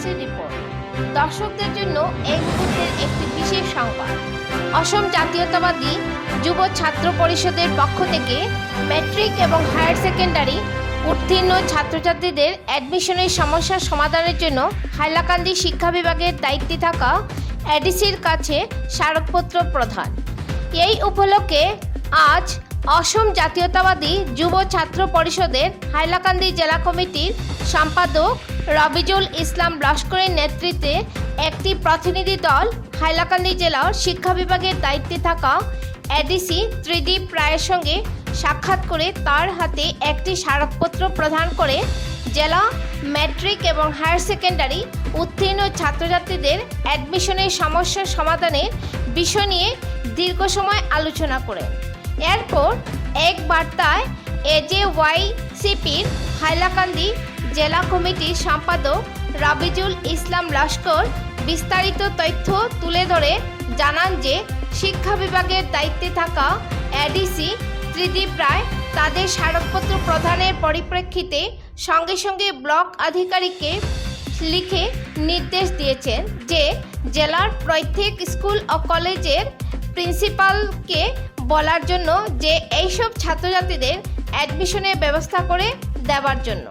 ডায়াসের report. দর্শকদের জন্য এই মুহূর্তের একটি বিশেষ সংবাদ। অসম জাতীয়তাবাদী যুব ছাত্র পরিষদের পক্ষ থেকে ম্যাট্রিক এবং হায়ার সেকেন্ডারি উত্তীর্ণ ছাত্রছাত্রীদের অ্যাডমিশনের সমস্যার সমাধানের জন্য হাইলাকান্দি শিক্ষা বিভাগের দায়িত্বে থাকা এডিসির কাছে স্মারকপত্র প্রদান। এই উপলক্ষে আজ অসম জাতীয়তাবাদী যুব ছাত্র পরিষদের হাইলাকান্দি জেলা কমিটির সম্পাদক রবিজুল ইসলাম লস্করের নেতৃত্বে একটি প্রতিনিধি দল হাইলাকান্দি জেলার শিক্ষা বিভাগের দায়িত্বে থাকা এডিসি ত্রিদীপ রায়ের সঙ্গে সাক্ষাৎ করে তার হাতে একটি স্মারকপত্র প্রদান করে জেলা ম্যাট্রিক এবং হায়ার সেকেন্ডারি উত্তীর্ণ ছাত্রছাত্রীদের অ্যাডমিশনের সমস্যার সমাধানের বিষয় নিয়ে দীর্ঘ সময় আলোচনা করেন। এরপর এক বার্তায় এজেওয়াইসিপির হাইলাকান্দি জেলা কমিটির সম্পাদক রবিজুল ইসলাম লস্কর বিস্তারিত তথ্য তুলে ধরে জানান যে শিক্ষা বিভাগের দায়িত্বে থাকা এডিসি ত্রিদীপ রায় তাদের স্মারকপত্র প্রদানের পরিপ্রেক্ষিতে সঙ্গে সঙ্গে ব্লক আধিকারিককে লিখে নির্দেশ দিয়েছেন যে জেলার প্রত্যেক স্কুল ও কলেজের প্রিন্সিপালকে বলার জন্য যে এইসব ছাত্রছাত্রীদের অ্যাডমিশনের ব্যবস্থা করে দেওয়ার জন্য।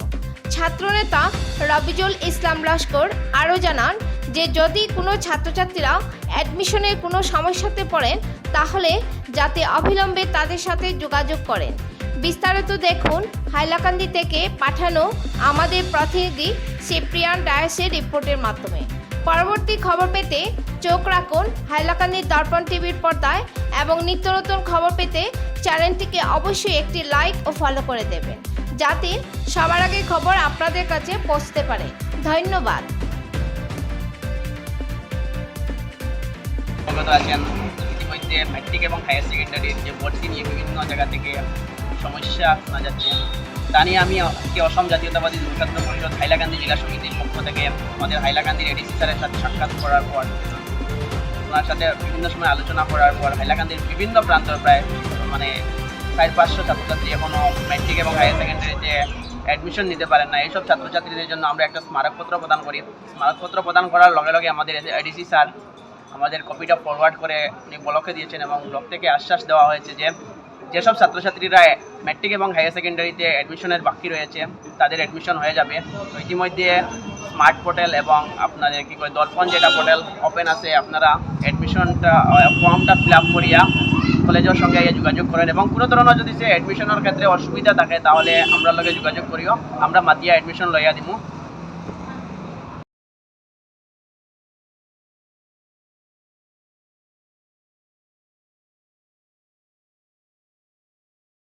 ছাত্রনেতা রবিজুল ইসলাম লস্কর আরও জানান যে যদি কোনো ছাত্রছাত্রীরা অ্যাডমিশনের কোনো সমস্যাতে পড়েন তাহলে যাতে অবিলম্বে তাদের সাথে যোগাযোগ করেন। বিস্তারিত দেখুন হাইলাকান্দি থেকে পাঠানো আমাদের প্রতিনিধি সিপ্রিয়ান ডায়াসের রিপোর্টের মাধ্যমে। পরবর্তী খবর পেতে চোখ রাখুন হাইলাকান্দি দর্পণ টিভির পর্দায় এবং নিত্য নতুন খবর পেতে চ্যানেলটিকে অবশ্যই একটি লাইক ও ফলো করে দেবেন যাতে সবার আগে খবর আপনাদের কাছে পৌঁছতে পারে। ধন্যবাদ। ইতিমধ্যে ম্যাট্রিক এবং হায়ার সেকেন্ডারির যে ভর্তি নিয়ে বিভিন্ন জায়গা থেকে সমস্যা শোনা যাচ্ছে, তা নিয়ে আমি আজকে অসম জাতীয়তাবাদী যুব ছাত্র পরিষদ হাইলাকান্দি জেলা সমিতির পক্ষ থেকে আমাদের হাইলাকান্দির এডিসি স্যারের সাথে সাক্ষাৎ করার পর, ওনার সাথে বিভিন্ন সময় আলোচনা করার পর হাইলাকান্দির বিভিন্ন প্রান্ত প্রায় 400-500 ছাত্রছাত্রী এখনও ম্যাট্রিক এবং হায়ার সেকেন্ডারিতে অ্যাডমিশন নিতে পারেন না। এইসব ছাত্রছাত্রীদের জন্য আমরা একটা স্মারকপত্র প্রদান করি। স্মারকপত্র প্রদান করার লগে লগে আমাদের এডিসি স্যার আমাদের কপিটা ফরওয়ার্ড করে উনি ব্লকে দিয়েছেন এবং ব্লক থেকে আশ্বাস দেওয়া হয়েছে যে যেসব ছাত্রছাত্রীরা ম্যাট্রিক এবং হায়ার সেকেন্ডারিতে অ্যাডমিশনের বাকি রয়েছে তাদের অ্যাডমিশন হয়ে যাবে। তো ইতিমধ্যে স্মার্ট পোর্টাল এবং আপনাদের দর্পণ যেটা পোর্টাল ওপেন আছে, আপনারা অ্যাডমিশনটা ফর্মটা ফিল আপ করিয়া কলেজের সঙ্গে যোগাযোগ করেন এবং কোনো ধরনের যদি সে অ্যাডমিশনের ক্ষেত্রে অসুবিধা থাকে তাহলে আমরা লগে যোগাযোগ করিও, আমরা মাতিয়া অ্যাডমিশন লইয়া দিব।